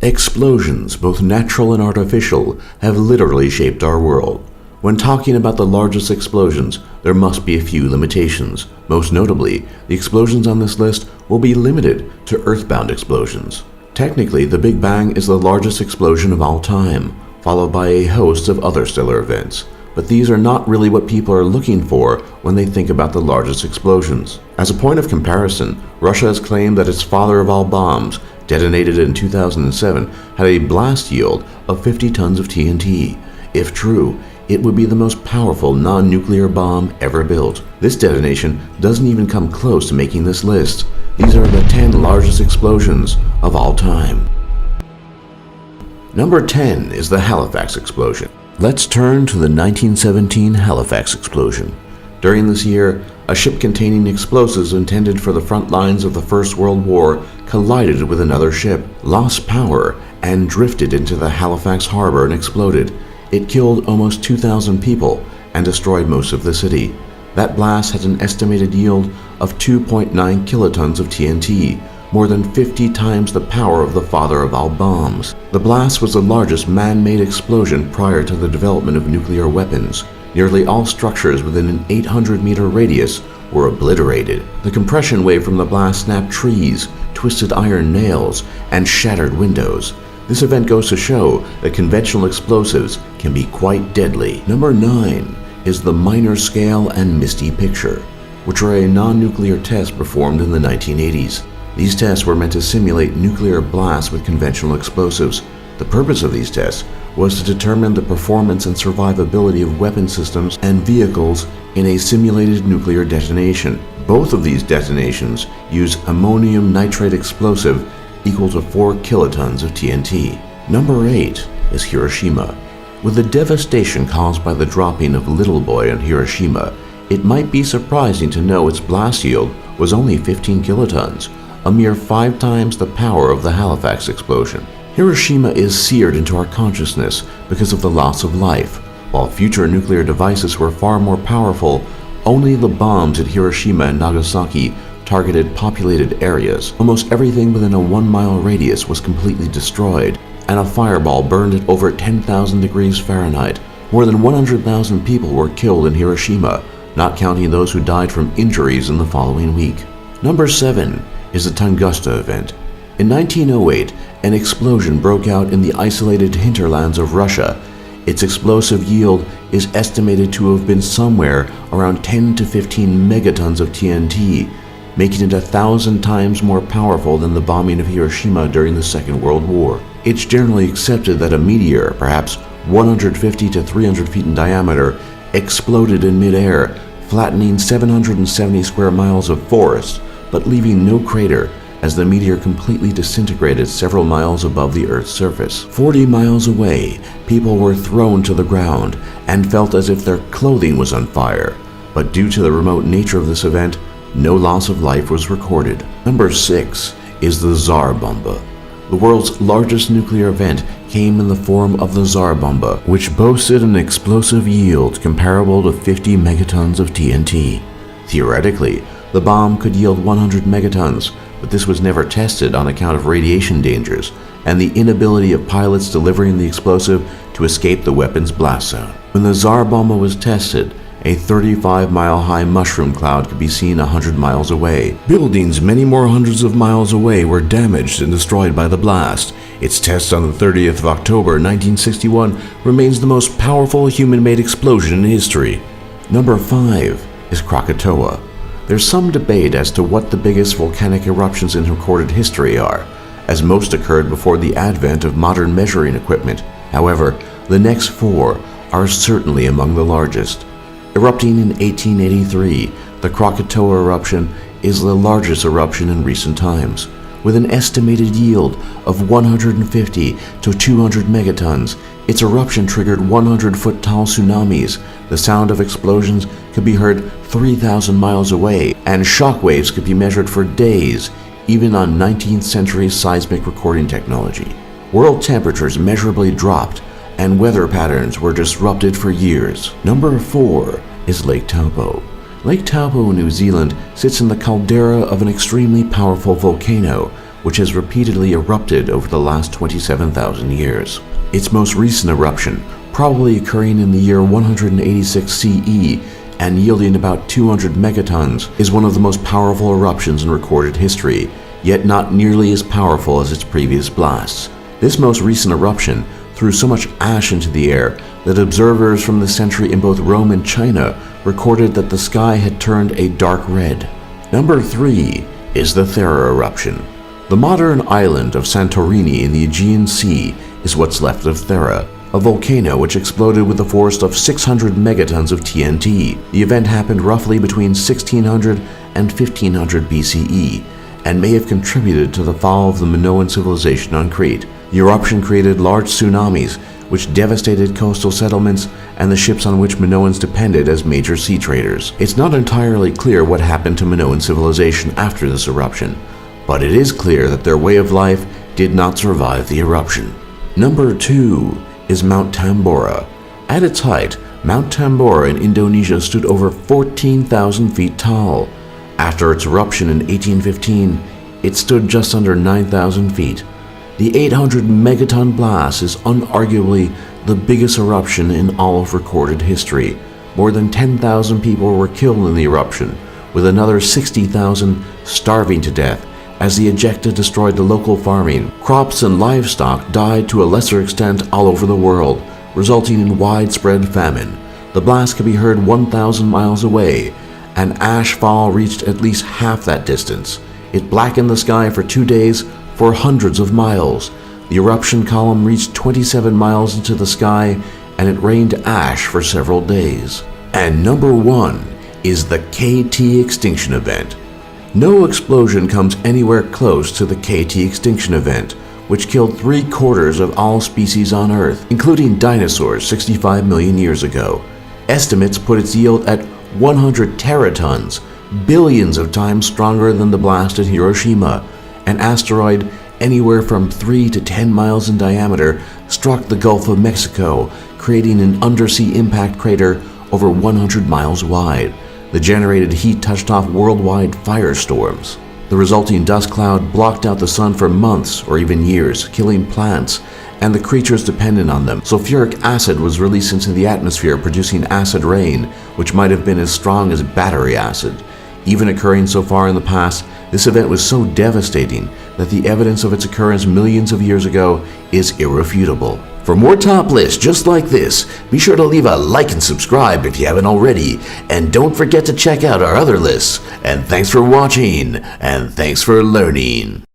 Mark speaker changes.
Speaker 1: Explosions, both natural and artificial, have literally shaped our world. When talking about the largest explosions, there must be a few limitations. Most notably, the explosions on this list will be limited to earthbound explosions. Technically, the Big Bang is the largest explosion of all time, followed by a host of other stellar events. But these are not really what people are looking for when they think about the largest explosions. As a point of comparison, Russia has claimed that its father of all bombs, detonated in 2007, had a blast yield of 50 tons of TNT. If true, it would be the most powerful non-nuclear bomb ever built. This detonation doesn't even come close to making this list. These are the 10 largest explosions of all time. Number 10 is the Halifax explosion. Let's turn to the 1917 Halifax explosion. During this year, a ship containing explosives intended for the front lines of the First World War collided with another ship, lost power, and drifted into the Halifax harbor and exploded. It killed almost 2,000 people and destroyed most of the city. That blast had an estimated yield of 2.9 kilotons of TNT, more than 50 times the power of the father of all bombs. The blast was the largest man-made explosion prior to the development of nuclear weapons. Nearly all structures within an 800-meter radius were obliterated. The compression wave from the blast snapped trees, twisted iron nails, and shattered windows. This event goes to show that conventional explosives can be quite deadly. Number 9 is the Minor Scale and Misty Picture, which are a non-nuclear test performed in the 1980s. These tests were meant to simulate nuclear blasts with conventional explosives. The purpose of these tests was to determine the performance and survivability of weapon systems and vehicles in a simulated nuclear detonation. Both of these detonations use ammonium nitrate explosive equal to 4 kilotons of TNT. Number 8 is Hiroshima. With the devastation caused by the dropping of Little Boy on Hiroshima, it might be surprising to know its blast yield was only 15 kilotons, a mere 5 times the power of the Halifax explosion. Hiroshima is seared into our consciousness because of the loss of life. While future nuclear devices were far more powerful, only the bombs at Hiroshima and Nagasaki targeted populated areas. Almost everything within a 1-mile radius was completely destroyed, and a fireball burned at over 10,000 degrees Fahrenheit. More than 100,000 people were killed in Hiroshima, not counting those who died from injuries in the following week. Number 7 is the Tunguska event. In 1908, an explosion broke out in the isolated hinterlands of Russia. Its explosive yield is estimated to have been somewhere around 10 to 15 megatons of TNT, making it 1,000 times more powerful than the bombing of Hiroshima during the Second World War. It's generally accepted that a meteor, perhaps 150 to 300 feet in diameter, exploded in midair, flattening 770 square miles of forest, but leaving no crater, as the meteor completely disintegrated several miles above the Earth's surface. 40 miles away, people were thrown to the ground and felt as if their clothing was on fire. But due to the remote nature of this event, no loss of life was recorded. Number 6 is the Tsar Bomba. The world's largest nuclear event came in the form of the Tsar Bomba, which boasted an explosive yield comparable to 50 megatons of TNT. Theoretically, the bomb could yield 100 megatons, but this was never tested on account of radiation dangers and the inability of pilots delivering the explosive to escape the weapon's blast zone. When the Tsar Bomba was tested, a 35-mile-high mushroom cloud could be seen 100 miles away. Buildings many more hundreds of miles away were damaged and destroyed by the blast. Its test on the 30th of October 1961 remains the most powerful human-made explosion in history. Number 5 is Krakatoa. There's some debate as to what the biggest volcanic eruptions in recorded history are, as most occurred before the advent of modern measuring equipment. However, the next 4 are certainly among the largest. Erupting in 1883, the Krakatoa eruption is the largest eruption in recent times. With an estimated yield of 150 to 200 megatons, its eruption triggered 100-foot tall tsunamis. The sound of explosions could be heard 3,000 miles away, and shock waves could be measured for days, even on 19th century seismic recording technology. World temperatures measurably dropped, and weather patterns were disrupted for years. Number 4 is Lake Taupo. Lake Taupo, New Zealand, sits in the caldera of an extremely powerful volcano, which has repeatedly erupted over the last 27,000 years. Its most recent eruption, probably occurring in the year 186 CE and yielding about 200 megatons, is one of the most powerful eruptions in recorded history, yet not nearly as powerful as its previous blasts. This most recent eruption threw so much ash into the air that observers from the century in both Rome and China recorded that the sky had turned a dark red. Number 3 is the Thera eruption. The modern island of Santorini in the Aegean Sea is what's left of Thera, a volcano which exploded with a force of 600 megatons of TNT. The event happened roughly between 1600 and 1500 BCE and may have contributed to the fall of the Minoan civilization on Crete. The eruption created large tsunamis which devastated coastal settlements and the ships on which Minoans depended as major sea traders. It's not entirely clear what happened to Minoan civilization after this eruption, but it is clear that their way of life did not survive the eruption. Number 2 is Mount Tambora. At its height, Mount Tambora in Indonesia stood over 14,000 feet tall. After its eruption in 1815, it stood just under 9,000 feet. The 800 megaton blast is unarguably the biggest eruption in all of recorded history. More than 10,000 people were killed in the eruption, with another 60,000 starving to death as the ejecta destroyed the local farming. Crops and livestock died to a lesser extent all over the world, resulting in widespread famine. The blast could be heard 1,000 miles away, and ash fall reached at least half that distance. It blackened the sky for 2 days for hundreds of miles. The eruption column reached 27 miles into the sky, and it rained ash for several days. And number 1 is the KT extinction event. No explosion comes anywhere close to the KT extinction event, which killed 3/4 of all species on Earth, including dinosaurs 65 million years ago. Estimates put its yield at 100 teratons, billions of times stronger than the blast at Hiroshima. An asteroid anywhere from 3 to 10 miles in diameter struck the Gulf of Mexico, creating an undersea impact crater over 100 miles wide. The generated heat touched off worldwide firestorms. The resulting dust cloud blocked out the sun for months or even years, killing plants and the creatures dependent on them. Sulfuric acid was released into the atmosphere, producing acid rain, which might have been as strong as battery acid. Even occurring so far in the past, this event was so devastating that the evidence of its occurrence millions of years ago is irrefutable. For more top lists just like this, be sure to leave a like and subscribe if you haven't already, and don't forget to check out our other lists. And thanks for watching, and thanks for learning.